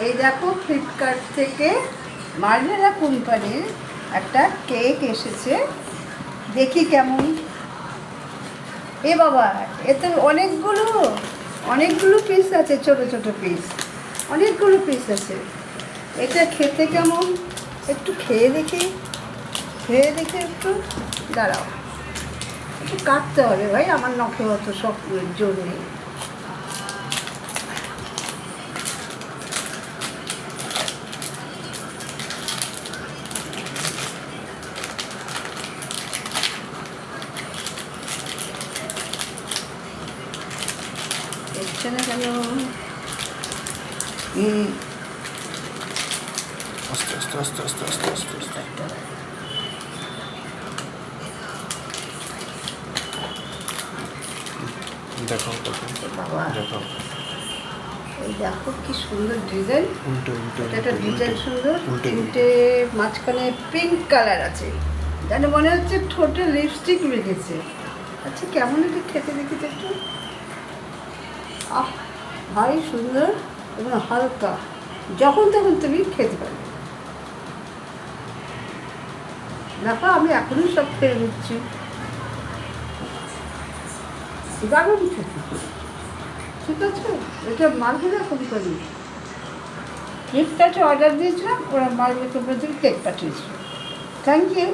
এই দেখো ফ্লিপকার্ট থেকে মার্জেলা কোম্পানির একটা কেক এসেছে, দেখি কেমন। এ বাবা, এতে অনেকগুলো পিস আছে, ছোট ছোট পিস, অনেকগুলো পিস আছে। এটা খেতে কেমন একটু খেয়ে দেখে একটু দাঁড়াও, একটু কাটতে হবে ভাই, আমার নখে অত সব জোর নেই। দেখছে না কেন? আস্তে আস্তে আস্তে আস্তে আস্তে আস্তে আস্তে দেখো দেখো বাবা, দেখো, এই দেখো কি সুন্দর ডিজাইন। উল্টে উল্টে এটা ডিজাইন সুন্দর, উল্টে তিনটে মাঝখানে পিঙ্ক কালার আছে, যেন মনে হচ্ছে ঠোঁটে লিপস্টিক রেখেছে। আচ্ছা কেমন এটা খেতে দেখেছে একটু। আহ, ভাই সুন্দর এবং হালকা, যখন তখন তুমি খেতে পারবে। দেখো আমি এখনই সব খেয়ে নিচ্ছি, দারুণ খেতে। ঠিক আছে, এটা মার্জেলা কোম্পানি। ফ্লিপকার্টে অর্ডার দিয়েছিলাম, ওরা মার্জেলা কোম্পানি থেকে কেক পাঠিয়েছিল। Thank you.